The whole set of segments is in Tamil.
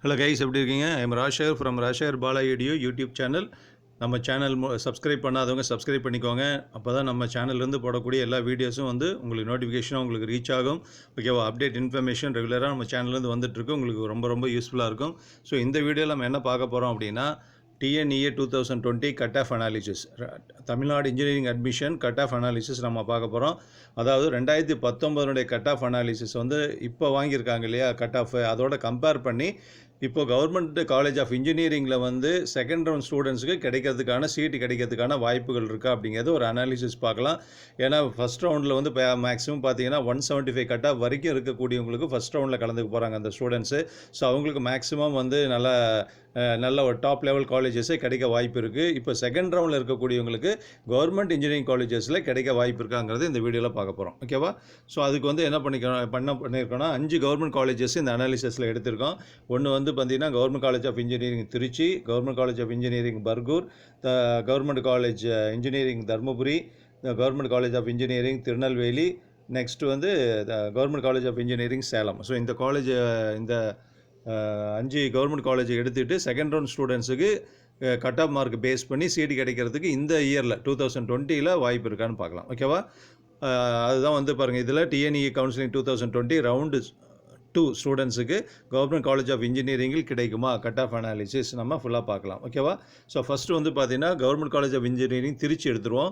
ஹலோ கைஸ், எப்படி இருக்கீங்க? I am Rajasekar from Rajasekar Bala எடியோ யூடியூப் சேனல். நம்ம சேனல் சப்ஸ்கிரைப் பண்ணாதவங்க சப்ஸ்கிரைப் பண்ணிக்கோங்க. அப்போ தான் நம்ம சேனல்லேருந்து போடக்கூடிய எல்லா வீடியோஸும் வந்து உங்களுக்கு நோட்டிஃபிகேஷனும் உங்களுக்கு ரீச் ஆகும். ஓகேவா? அப்டேட் இன்ஃபர்மேஷன் ரெகுலராக நம்ம சேனல்லேருந்து வந்துட்டுருக்கு. உங்களுக்கு ரொம்ப ரொம்ப யூஸ்ஃபுல்லாக இருக்கும். ஸோ இந்த வீடியோவில் நம்ம என்ன பார்க்க போகிறோம் அப்படின்னா, TNEA 2020 cut off analysis, Tamil Nadu engineering admission cut off analysis நம்ம பார்க்க போகிறோம். அதாவது 2019 கட் ஆஃப் அனாலிசிஸ் வந்து இப்போ வாங்கியிருக்காங்க இல்லையா, கட் ஆஃப், அதோட கம்பேர் பண்ணி இப்போ கவர்மெண்ட் காலேஜ் ஆஃப் இன்ஜினியரிங்கில் வந்து செகண்ட் ரவுண்ட் ஸ்டூடெண்ட்ஸுக்கு கிடைக்கிறதுக்கான சீட்டு கிடைக்கிறதுக்கான வாய்ப்புகள் இருக்கா அப்படிங்கிறது ஒரு அனாலிசிஸ் பார்க்கலாம். ஏன்னா ஃபஸ்ட் ரவுண்டில் வந்து மேக்ஸிமம் பார்த்தீங்கன்னா 175 கட் ஆஃப் வரைக்கும் இருக்கக்கூடியவங்களுக்கு ஃபஸ்ட் ரவுண்டில் கலந்துக்க போகிறாங்க அந்த ஸ்டூடெண்ட்ஸு. ஸோ அவங்களுக்கு மேக்ஸிமம் வந்து நல்ல ஒரு டாப் லெவல் காலேஜஸே கிடைக்க வாய்ப்பு இருக்குது. இப்போ செகண்ட் ரவுண்டில் இருக்கக்கூடியவங்களுக்கு கவர்மெண்ட் இன்ஜினியரிங் காலேஜஸில் கிடைக்க வாய்ப்பு இருக்காங்கிறது இந்த வீடியோவில் பார்க்க போகிறோம். ஓகேவா? ஸோ அதுக்கு வந்து என்ன பண்ணியிருக்கோன்னா 5 கவர்மெண்ட் காலேஜஸ் இந்த அனாலிசிஸில் எடுத்திருக்கோம். ஒன்று வந்து பார்த்தீங்கன்னா government college of engineering Trichy, government college of engineering Bargur, government college engineering Dharmapuri, government college of engineering Tirunelveli, next வந்து government college of engineering Salem. So இந்த காலேஜ், இந்த 5 கவர்மெண்ட் காலேஜ் எடுத்துகிட்டு செகண்ட் ரவுண்ட் ஸ்டூடெண்ட்ஸுக்கு கட் ஆஃப் மார்க் பேஸ் பண்ணி சீட்டு கிடைக்கிறதுக்கு இந்த இயரில் 2020 வாய்ப்பு இருக்கான்னு பார்க்கலாம். ஓகேவா? அதுதான் வந்து பாருங்கள், இதில் டிஎன்இஏ கவுன்சிலிங் 2020 ரவுண்டு 2 ஸ்டூடெண்ட்ஸுக்கு கவர்மெண்ட் காலேஜ் ஆஃப் இன்ஜினியரிங்கில் கிடைக்குமா கட் ஆஃப் அனாலிசிஸ் நம்ம ஃபுல்லாக பார்க்கலாம். ஓகேவா? ஸோ ஃபஸ்ட்டு வந்து பார்த்தீங்கன்னா government college of engineering Trichy எடுத்துருவோம்.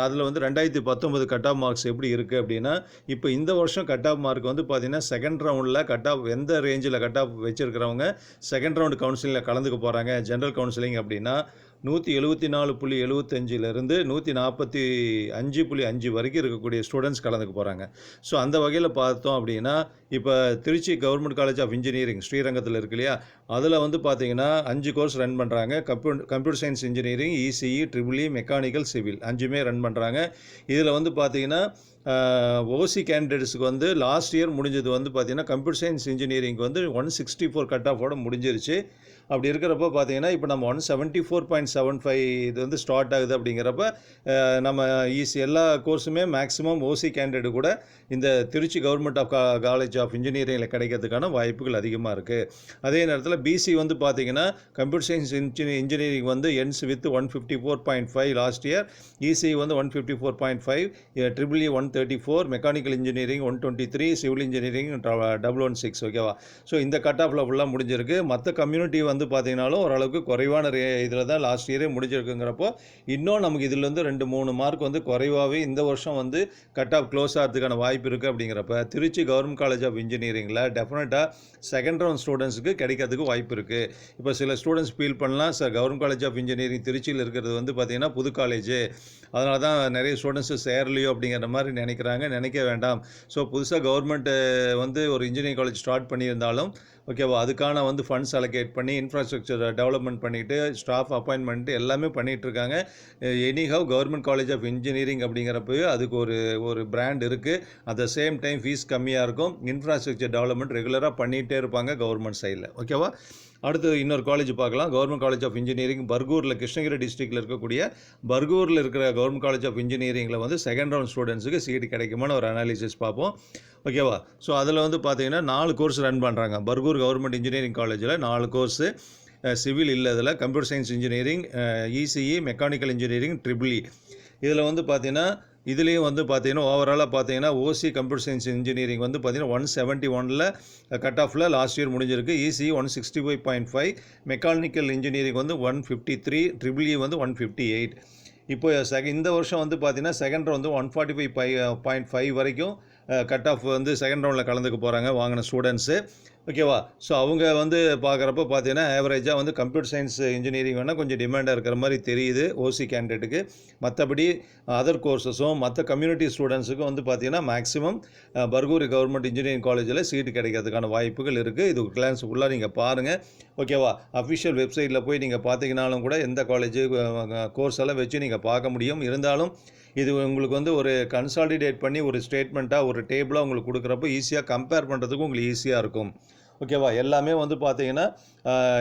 அதில் வந்து 2019 கட் ஆஃப் மார்க்ஸ் எப்படி இருக்குது அப்படின்னா, இப்போ இந்த வருஷம் கட் ஆஃப் மார்க் வந்து பார்த்தீங்கன்னா செகண்ட் ரவுண்டில் கட் ஆஃப் எந்த ரேஞ்சில் கட் ஆஃப் வச்சுருக்கிறவங்க செகண்ட் ரவுண்டு கவுன்சிலிங்கில் கலந்துக்க போகிறாங்க. ஜென்ரல் கவுன்சிலிங் அப்படின்னா 174.75லேருந்து 145.5 வரைக்கும் இருக்கக்கூடிய ஸ்டூடெண்ட்ஸ் கலந்துக்க போகிறாங்க. ஸோ அந்த வகையில் பார்த்தோம் அப்படின்னா, இப்போ Trichy government college of engineering ஸ்ரீரங்கத்தில் இருக்கு இல்லையா, அதில் வந்து பார்த்தீங்கன்னா 5 கோர்ஸ் ரன் பண்ணுறாங்க. Computer science engineering, ECE, triple E, mechanical, civil 5மே ரன் பண்ணுறாங்க. இதில் வந்து பார்த்தீங்கன்னா ஓசி கேண்டிடேட்ஸுக்கு வந்து லாஸ்ட் இயர் முடிஞ்சது வந்து பார்த்தீங்கன்னா கம்ப்யூட்டர் சயின்ஸ் இன்ஜினியரிங் வந்து 164 கட் ஆஃபோட முடிஞ்சிருச்சு. அப்படி இருக்கிறப்ப பார்த்தீங்கன்னா இப்போ நம்ம 174.75 இது வந்து ஸ்டார்ட் ஆகுது. அப்படிங்கிறப்ப நம்ம எல்லா கோர்ஸுமே மேக்ஸிமம் ஓசி கேண்டிடேட் கூட இந்த Trichy government of college of இன்ஜினியரிங்கில் கிடைக்கிறதுக்கான வாய்ப்புகள் அதிகமாக இருக்குது. அதே நேரத்தில் பிசி வந்து பார்த்தீங்கன்னா கம்ப்யூட்டர் சயின்ஸ் இன்ஜினியரிங் வந்து ends with 154.5 last year, EC வந்து 154.5, triple E 134, mechanical engineering 123, civil engineering 116. ஓகேவா? ஸோ இந்த கட் ஆஃபில் ஃபுல்லாக முடிஞ்சிருக்கு. மற்ற கம்யூனிட்டி வந்து பார்த்தீங்கன்னாலும் ஓரளவுக்கு குறைவான இதில் தான் லாஸ்ட் இயரே முடிஞ்சிருக்குங்கிறப்போ இன்னும் நமக்கு இதிலேருந்து 2-3 மார்க் வந்து குறைவாகவே இந்த வருஷம் வந்து கட் ஆஃப் க்ளோஸ் ஆகிறதுக்கான வாய்ப்பு இருக்குது. அப்படிங்கிறப்ப திருச்சி கவர்மெண்ட் காலேஜ் ஆஃப் இன்ஜினியரிங்கில் டெஃபினட்டாக செகண்ட் ரவுண்ட் ஸ்டூடெண்ட்ஸுக்கு கிடைக்கிறதுக்கு வாய்ப்பு இருக்குது. இப்போ சில ஸ்டூடெண்ட்ஸ் ஃபீல் பண்ணலாம், sir government college of engineering திருச்சியில் இருக்கிறது வந்து பார்த்திங்கன்னா புது காலேஜ், அதனால தான் நிறைய ஸ்டூடெண்ட்ஸு சேரலையோ அப்படிங்கிற மாதிரி நினைக்க வேண்டாம். ஸோ புதுசாக கவர்மெண்ட்டு வந்து ஒரு இன்ஜினியரிங் காலேஜ் ஸ்டார்ட் பண்ணியிருந்தாலும் ஓகேவா, அதுக்கான வந்து ஃபண்ட்ஸ் அலோகேட் பண்ணி இன்ஃப்ராஸ்ட்ரக்சர் டெவலப்மெண்ட் பண்ணிவிட்டு ஸ்டாஃப் அப்பாயின்மெண்ட் எல்லாமே பண்ணிகிட்ருக்காங்க. Anyhow government college of engineering அப்படிங்கிறப்ப அதுக்கு ஒரு பிராண்ட் இருக்குது. At the same time fees கம்மியாக இருக்கும். இன்ஃப்ராஸ்ட்ரக்சர் டெவலப்மெண்ட் ரெகுலராக பண்ணிகிட்டே இருப்பாங்க கவர்மெண்ட் சைடில். ஓகேவா? அடுத்து இன்னொரு காலேஜ் பார்க்கலாம். கவர்மெண்ட் காலேஜ் ஆஃப் இன்ஜினியரிங் பர்கூரில், கிருஷ்ணகிரி டிஸ்ட்ரிக்டில் இருக்கக்கூடிய பர்கூரில் இருக்கிற கவர்மெண்ட் காலேஜ் ஆஃப் இன்ஜினியரிங்கில் வந்து செகண்ட் ரவுண்ட் ஸ்டூடெண்ட்ஸுக்கு சீட்டு கிடைக்குமான ஒரு அனாலிசிஸ் பார்ப்போம். ஓகேவா? ஸோ அதில் வந்து பார்த்தீங்கன்னா 4 கோர்ஸ் ரன் பண்ணுறாங்க. பர்கூர் கவர்மெண்ட் இன்ஜினியரிங் காலேஜில் 4 கோர்ஸு, சிவில் இல்லை, இதில் computer science engineering, ECE, mechanical engineering, triple E. இதில் வந்து பார்த்தீங்கன்னா இதுலேயும் வந்து பார்த்தீங்கன்னா ஓவராலாக பார்த்தீங்கன்னா ஓசி கம்ப்யூட்டர் சயின்ஸ் இன்ஜினியரிங் வந்து பார்த்தீங்கன்னா 171 கட் ஆஃபில் லாஸ்ட் இயர் முடிஞ்சிருக்கு. இசிஇ 165.5, மெக்கானிக்கல் இன்ஜினியரிங் வந்து 153, ட்ரிபிள் இ வந்து 158. இப்போ இந்த வருஷம் வந்து பார்த்தீங்கன்னா செகண்ட் ரவுண்ட் வந்து 145.5 வரைக்கும் கட் ஆஃப் வந்து செகண்ட் ரவுண்டில் கலந்துக்க போகிறாங்க வாங்கின ஸ்டூடெண்ட்ஸு. ஓகேவா? ஸோ அவங்க வந்து பார்க்குறப்ப பார்த்தீங்கன்னா ஆவரேஜாக வந்து கம்ப்யூட்டர் சயின்ஸ் இன்ஜினியரிங் வேணால் கொஞ்சம் டிமாண்டாக இருக்கிற மாதிரி தெரியுது ஓசி கேண்டிடேட்டுக்கு. மற்றபடி அதர் கோர்ஸஸும் மற்ற கம்யூனிட்டி ஸ்டூடெண்ட்ஸுக்கும் வந்து பார்த்தீங்கன்னா மேக்ஸிமம் பர்கூர் கவர்மெண்ட் இன்ஜினியரிங் காலேஜில் சீட்டு கிடைக்கிறதுக்கான வாய்ப்புகள் இருக்குது. இது கிளான்ஸ் ஃபுல்லாக நீங்கள் பாருங்கள். ஓகேவா? அஃபிஷியல் வெப்சைட்டில் போய் நீங்கள் பார்த்தீங்கன்னாலும் கூட எந்த காலேஜு கோர்ஸ் எல்லாம் வச்சு நீங்கள் பார்க்க முடியும். இருந்தாலும் இது உங்களுக்கு வந்து ஒரு கன்சாலிடேட் பண்ணி ஒரு ஸ்டேட்மெண்ட்டாக ஒரு டேபிளாக உங்களுக்கு கொடுக்குறப்போ ஈஸியாக கம்பேர் பண்ணுறதுக்கு உங்களுக்கு ஈஸியாக இருக்கும். ஓகேவா. எல்லாமே வந்து பார்த்தீங்கன்னா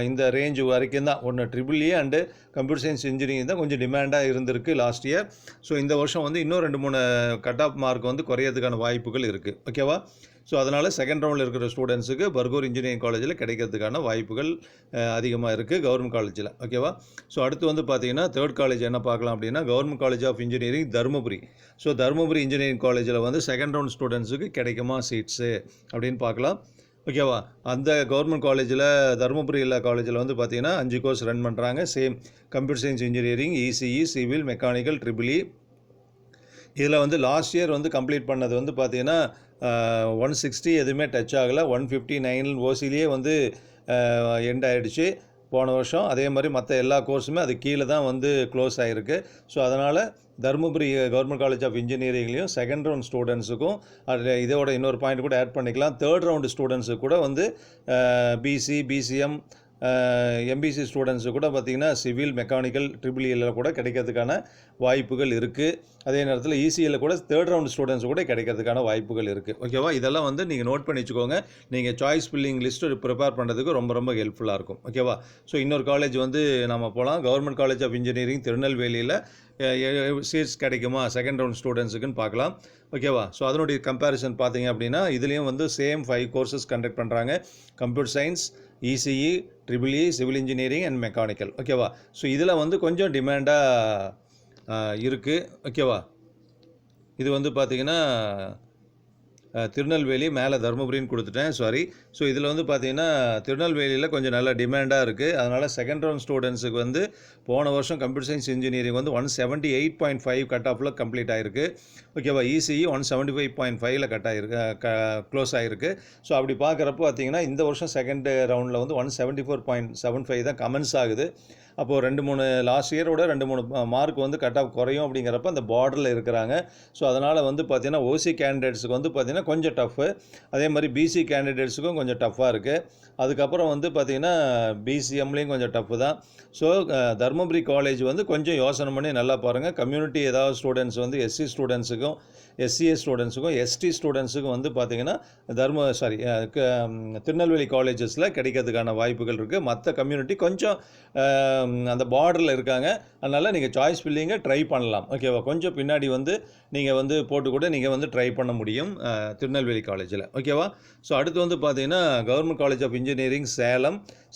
இந்த ரேஞ்சு வரைக்கும் தான். ஒன்று triple E and computer science engineering தான் கொஞ்சம் டிமாண்டாக இருந்திருக்கு லாஸ்ட் இயர். ஸோ இந்த வருஷம் வந்து இன்னும் 2-3 கட் ஆஃப் மார்க் வந்து குறையிறதுக்கான வாய்ப்புகள் இருக்குது. ஓகேவா. ஸோ அதனால் செகண்ட் ரவுண்டில் இருக்கிற ஸ்டூடெண்ட்ஸுக்கு பர்கூர் இன்ஜினியரிங் காலேஜில் கிடைக்கிறதுக்கான வாய்ப்புகள் அதிகமாக இருக்குது கவர்மெண்ட் காலேஜில். ஓகேவா. ஸோ அடுத்து வந்து பார்த்தீங்கன்னா தேர்ட் காலேஜ் என்ன பார்க்கலாம் அப்படின்னா government college of engineering Dharmapuri. So Dharmapuri engineering காலேஜில் வந்து செகண்ட் ரவுண்ட் ஸ்டூடெண்ட்ஸுக்கு கிடைக்குமா சீட்ஸு அப்படின்னு பார்க்கலாம். ஓகேவா. அந்த கவர்மெண்ட் காலேஜில் தருமபுரியில் காலேஜில் வந்து பார்த்தீங்கன்னா 5 கோர்ஸ் ரன் பண்ணுறாங்க. Same computer science engineering, ECE, civil, mechanical, triple E. இதில் வந்து லாஸ்ட் இயர் வந்து கம்ப்ளீட் பண்ணது வந்து பார்த்தீங்கன்னா 160 எதுவுமே டச் ஆகலை. 159 ஓசிலேயே வந்து எண்ட் ஆகிடுச்சு போன வருஷம். அதே மாதிரி மற்ற எல்லா கோர்ஸுமே அது கீழே தான் வந்து க்ளோஸ் ஆகிருக்கு. ஸோ அதனால் தருமபுரி கவர்மெண்ட் காலேஜ் ஆஃப் இன்ஜினியரிங்லேயும் செகண்ட் ரவுண்ட் ஸ்டூடெண்ட்ஸுக்கும் அதில் இதோட இன்னொரு பாயிண்ட் கூட ஆட் பண்ணிக்கலாம். தேர்ட் ரவுண்டு ஸ்டூடெண்ட்ஸுக்கு கூட வந்து பிசி, பிசிஎம், எம்பிசி ஸ்டூடெண்ட்ஸு கூட பார்த்திங்கன்னா சிவில், மெக்கானிக்கல், ட்ரிபிள்-இ கூட கிடைக்கிறதுக்கான வாய்ப்புகள் இருக்குது. அதே நேரத்தில் இசியில் கூட தேர்ட் ரவுண்ட் ஸ்டூடெண்ட்ஸ் கூட கிடைக்கிறதுக்கான வாய்ப்புகள் இருக்குது. ஓகேவா. இதெல்லாம் வந்து நீங்கள் நோட் பண்ணி வச்சுக்கோங்க. நீங்கள் சாய்ஸ் ஃபில்லிங் லிஸ்ட்டு ப்ரிப்பேர் பண்ணுறதுக்கு ரொம்ப ரொம்ப ஹெல்ப்ஃபுல்லாக இருக்கும். ஓகேவா. ஸோ இன்னொரு காலேஜ் வந்து நம்ம போகலாம். கவர்மெண்ட் காலேஜ் ஆஃப் இன்ஜினியரிங் திருநெல்வேலியில் சீட்ஸ் கிடைக்குமா செகண்ட் ரவுண்ட் ஸ்டூடெண்ட்ஸுக்குன்னு பார்க்கலாம். ஓகேவா. ஸோ அதனுடைய கம்பேரிசன் பார்த்தீங்க அப்படின்னா இதுலேயும் வந்து சேம் 5 கோர்சஸ் கண்டக்ட் பண்ணுறாங்க. Computer science, ECE, triple E, civil engineering and mechanical. ஓகேவா. ஸோ இதில் வந்து கொஞ்சம் டிமாண்டாக இருக்குது. ஓகேவா. இது வந்து பார்த்திங்கன்னா திருநெல்வேலி, மேலே தருமபுரின்னு கொடுத்துட்டேன், சாரி. ஸோ இதில் வந்து பார்த்திங்கன்னா திருநெல்வேலியில் கொஞ்சம் நல்ல டிமாண்டாக இருக்குது. அதனால் செகண்ட் ரவுண்ட் ஸ்டூடெண்ட்ஸுக்கு வந்து போன வருஷம் கம்ப்யூட்டர் சயின்ஸ் இன்ஜினியரிங் வந்து 178.5 கட் ஆஃபில் கம்ப்ளீட் ஆகிருக்கு. ஓகேவா. இசிஇ 175.5 கட் ஆகிருக்கு, க்ளோஸ் ஆகிருக்கு. ஸோ அப்படி பார்க்குறப்போ பார்த்திங்கன்னா இந்த வருஷம் செகண்ட் ரவுண்டில் வந்து 174.75 தான் கமெண்ட்ஸ் ஆகுது. அப்போது 2-3 லாஸ்ட் இயரோட 2-3 மார்க் வந்து கட் ஆஃப் குறையும் அப்படிங்கிறப்ப அந்த பார்டரில் இருக்கிறாங்க. ஸோ அதனால் வந்து பார்த்திங்கன்னா ஓசி கேண்டிடேட்ஸுக்கு வந்து பார்த்திங்கன்னா கொஞ்சம் டஃப்பு. அதே மாதிரி பிசி கேண்டிடேட்ஸுக்கும் கொஞ்சம் டஃப்பாக இருக்குது. அதுக்கப்புறம் வந்து பார்த்திங்கன்னா பிசிஎம்லேயும் கொஞ்சம் டஃப்பு தான். ஸோ தருமபுரி காலேஜ் வந்து கொஞ்சம் யோசனை பண்ணி நல்லா பாருங்கள். கம்யூனிட்டி ஏதாவது ஸ்டூடெண்ட்ஸ் வந்து எஸ்சி ஸ்டூடெண்ட்ஸுக்கும், எஸ்சிஎஸ் ஸ்டூடெண்ட்ஸுக்கும், எஸ்டி ஸ்டூடெண்ட்ஸுக்கும் வந்து பார்த்திங்கன்னா திருநெல்வேலி காலேஜஸில் கிடைக்கிறதுக்கான வாய்ப்புகள் இருக்குது. மற்ற கம்யூனிட்டி கொஞ்சம் அந்த பார்டரில் இருக்காங்க. அதனால் நீங்கள் சாய்ஸ் ஃபில்லிங்கை ட்ரை பண்ணலாம். ஓகேவா. கொஞ்சம் பின்னாடி வந்து நீங்கள் வந்து போட்டு கூட நீங்கள் வந்து ட்ரை பண்ண முடியும் திருநெல்வேலி காலேஜில். ஓகேவா. ஸோ அடுத்து வந்து பார்த்தீங்கன்னா government college of engineering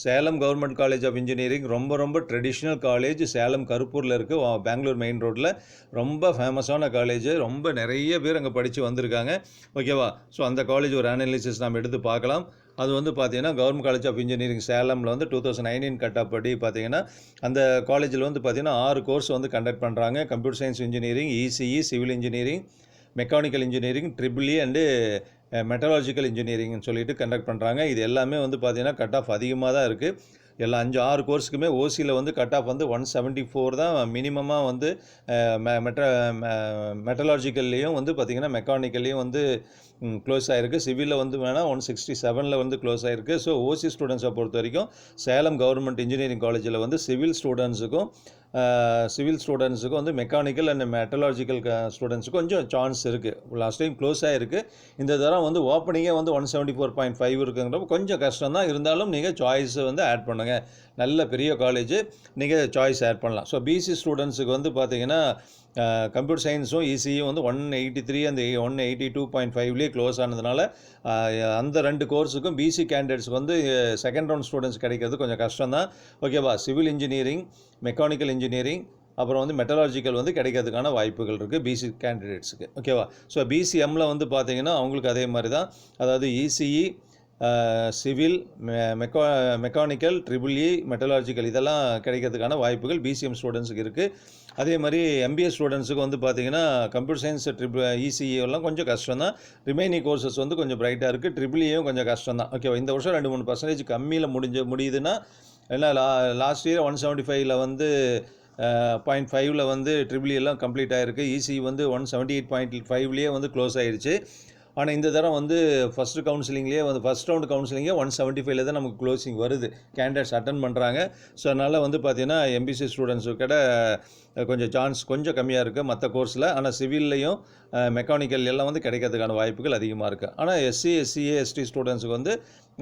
Salem government college of engineering ரொம்ப ரொம்ப ட்ரெடிஷ்னல் காலேஜ். சேலம் கருப்பூரில் இருக்குது, பெங்களூர் மெயின் ரோட்டில். ரொம்ப ஃபேமஸான காலேஜ். ரொம்ப நிறைய பேர் அங்கே படித்து வந்திருக்காங்க. ஓகேவா. ஸோ அந்த காலேஜ் ஒரு அனாலிசிஸ் நம்ம எடுத்து பார்க்கலாம். அது வந்து பார்த்தீங்கன்னா கவர்மெண்ட் காலேஜ் ஆஃப் இன்ஜினியரிங் சேலமில் வந்து 2019 கட் படி பார்த்தீங்கன்னா அந்த காலேஜில் வந்து பார்த்தீங்கன்னா 6 கோர்ஸ் வந்து கண்டக்ட் பண்ணுறாங்க. Computer science engineering, ECE, civil engineering, mechanical engineering, triple E and metallurgical இன்ஜினியரிங்னு சொல்லிட்டு கண்டக்ட் பண்ணுறாங்க. இது எல்லாமே வந்து பார்த்தீங்கன்னா கட் ஆஃப் அதிகமாக தான் இருக்குது. எல்லா 5-6 கோர்ஸுக்குமே ஓசியில் வந்து கட் ஆஃப் வந்து 174 தான் மினிமமாக வந்து மெட்டலாஜிக்கல்லையும் வந்து பார்த்திங்கன்னா மெக்கானிக்கல்லையும் வந்து க்ளோஸ் ஆகிருக்கு. சிவிலில் வந்து வேணால் 167 வந்து க்ளோஸ் ஆகிருக்கு. ஸோ ஓசி ஸ்டூடெண்ட்ஸை பொறுத்த வரைக்கும் சேலம் கவர்மெண்ட் இன்ஜினியரிங் காலேஜில் வந்து சிவில் ஸ்டூடெண்ட்ஸுக்கும் வந்து மெக்கானிக்கல் அண்ட் மெட்டலாஜிக்கல் ஸ்டூடெண்ட்ஸுக்கும் கொஞ்சம் சான்ஸ் இருக்குது. லாஸ்ட் டைம் க்ளோஸ் ஆகிருக்கு. இந்த தரம் வந்து ஓப்பனிங்கே வந்து 174.5 இருக்குங்கிறப்ப கொஞ்சம் கஷ்டம் தான். இருந்தாலும் நீங்கள் சாய்ஸ் வந்து ஆட் பண்ணுங்கள். நல்ல பெரிய காலேஜ், நீங்கள் சாய்ஸ் ஆட் பண்ணலாம். ஸோ பிசி ஸ்டூடெண்ட்ஸுக்கு வந்து பார்த்தீங்கன்னா கம்ப்யூட்டர் சயின்ஸும் இசியும் வந்து 183 அந்த 182.5லேயே க்ளோஸ் ஆனதுனால அந்த 2 கோர்ஸுக்கும் பிசி கேண்டிடேட்ஸுக்கு வந்து செகண்ட் ரவுண்ட் ஸ்டூடெண்ட்ஸ் கிடைக்கிறது கொஞ்சம் கஷ்டம் தான். ஓகேவா. சிவில் இன்ஜினியரிங், மெக்கானிக்கல் இன்ஜினியரிங், அப்புறம் வந்து மெட்டலாஜிக்கல் வந்து கிடைக்கிறதுக்கான வாய்ப்புகள் இருக்குது பிசி கேண்டிடேட்ஸுக்கு. ஓகேவா. ஸோ பிசிஎம்மில் வந்து பார்த்தீங்கன்னா அவங்களுக்கு அதே மாதிரி தான். அதாவது இசிஇ, சிவில், மெக்கானிக்கல், ட்ரிபிள்-இ, மெட்டலாஜிக்கல் இதெல்லாம் கிடைக்கிறதுக்கான வாய்ப்புகள் பிசிஎம் ஸ்டூடெண்ட்ஸுக்கு இருக்குது. அதே மாதிரி எம்பிஏ ஸ்டூடெண்ட்ஸுக்கு வந்து பார்த்திங்கன்னா கம்ப்யூட்டர் சயின்ஸ், இசிஇ எல்லாம் கொஞ்சம் கஷ்டம் தான். ரிமைனிங் கோர்சஸ் வந்து கொஞ்சம் பிரைட்டாக இருக்குது. ட்ரிபிள்-இயும் கொஞ்சம் கஷ்டம் தான். ஓகேவா. இந்த வருஷம் 2-3% கம்மியில் முடியுதுன்னா ஏன்னா லாஸ்ட் இயர் 175 வந்து 0.5 வந்து ட்ரிபிள்-இ எல்லாம் கம்ப்ளீட் ஆகிருக்கு. இசிஇ வந்து 178.5லேயே வந்து க்ளோஸ் ஆகிடுச்சு. ஆனால் இந்த தரம் வந்து ஃபஸ்ட்டு கவுன்சிலிங்லேயே வந்து ஃபஸ்ட் ரவுண்ட் கவுன்சிலிங்கே 175 தான் நமக்கு க்ளோசிங் வருது, கேண்டிடேட்ஸ் அட்டன் பண்ணுறாங்க. ஸோ அதனால் வந்து பார்த்தீங்கன்னா எம்பிசி ஸ்டூடெண்ட்ஸு கூட கொஞ்சம் சான்ஸ் கொஞ்சம் கம்மியாக இருக்குது மற்ற கோர்ஸில். ஆனால் சிவில்லையும் மெக்கானிக்கல் எல்லாம் வந்து கிடைக்கிறதுக்கான வாய்ப்புகள் அதிகமாக இருக்குது. ஆனால் எஸ்சி, எஸ்சிஏ, எஸ்டி ஸ்டூடெண்ட்ஸுக்கு வந்து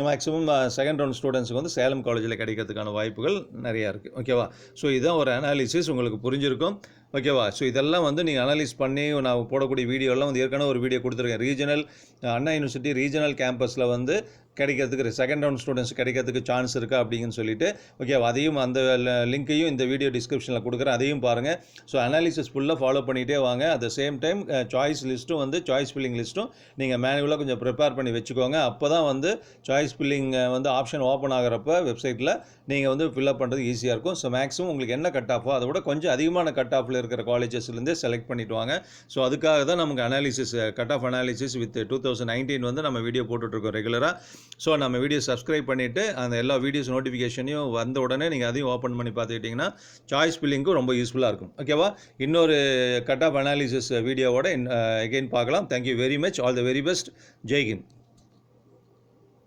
மேக்ஸிமம் செகண்ட் ரவுண்ட் ஸ்டூடெண்ட்ஸுக்கு வந்து சேலம் காலேஜில் கிடைக்கிறதுக்கான வாய்ப்புகள் நிறையா இருக்குது. ஓகேவா? ஸோ இதுதான் ஒரு அனாலிசிஸ், உங்களுக்கு புரிஞ்சிருக்கும். ஓகேவா? ஸோ இதெல்லாம் வந்து நீங்கள் அனலைஸ் பண்ணி நான் போடக்கூடிய வீடியோலாம் வந்து ஏற்கனவே ஒரு வீடியோ கொடுத்துருக்கேன். ரீஜனல் அண்ணா யூனிவர்சிட்டி ரீஜனல் கேம்பஸில் வந்து கிடைக்கிறதுக்கு செகண்ட் ரவுண்ட் ஸ்டூடெண்ட்ஸ் கிடைக்கிறதுக்கு சான்ஸ் இருக்கா அப்படிங்கன்னு சொல்லிட்டு, ஓகேவா? அதையும் அந்த லிங்க்கையும் இந்த வீடியோ டிஸ்கிரிப்ஷனில் கொடுக்குறேன், அதையும் பாருங்கள். ஸோ அனாலிசிஸ் ஃபுல்லாக ஃபாலோ பண்ணிகிட்டே வாங்க. At the same time choice லிஸ்ட்டும் வந்து சாய்ஸ் ஃபில்லிங் லிஸ்ட்டும் நீங்கள் மேனுவலாக கொஞ்சம் ப்ரிப்பேர் பண்ணி வச்சுக்கோங்க. அப்போ தான் வந்து சாய்ஸ் ஃபில்லிங் வந்து ஆப்ஷன் ஓப்பன் ஆகிறப்ப வெப்சைட்டில் நீங்கள் வந்து ஃபில்அப் பண்ணுறது ஈஸியாக இருக்கும். ஸோ மேக்ஸிமம் உங்களுக்கு என்ன கட் ஆஃபோ அதை விட கொஞ்சம் அதிகமான கட் ஆஃபில் இருக்கிற காலேஜஸ்லேருந்தே செலக்ட் பண்ணிட்டு வாங்க. ஸோ அதுக்காக தான் நமக்கு analysis cut off analysis with 2019 வந்து நம்ம வீடியோ போட்டுட்ருக்கோம் ரெகுலராக. ஸோ நம்ம வீடியோ சப்ஸ்கிரைப் பண்ணிவிட்டு அந்த எல்லா வீடியோஸ் நோட்டிஃபிகேஷனையும் வந்த உடனே நீங்கள் அதையும் ஓப்பன் பண்ணி பார்த்துக்கிட்டிங்கன்னா சாய்ஸ் ஃபில்லிங்கும் ரொம்ப யூஸ்ஃபுல்லாக இருக்கும். ஓகேவா? இன்னொரு கட் ஆஃப் அனாலிசிஸ் வீடியோவோட எகெயின் பார்க்கலாம். Thank you very much. All the very best. Jai Hind.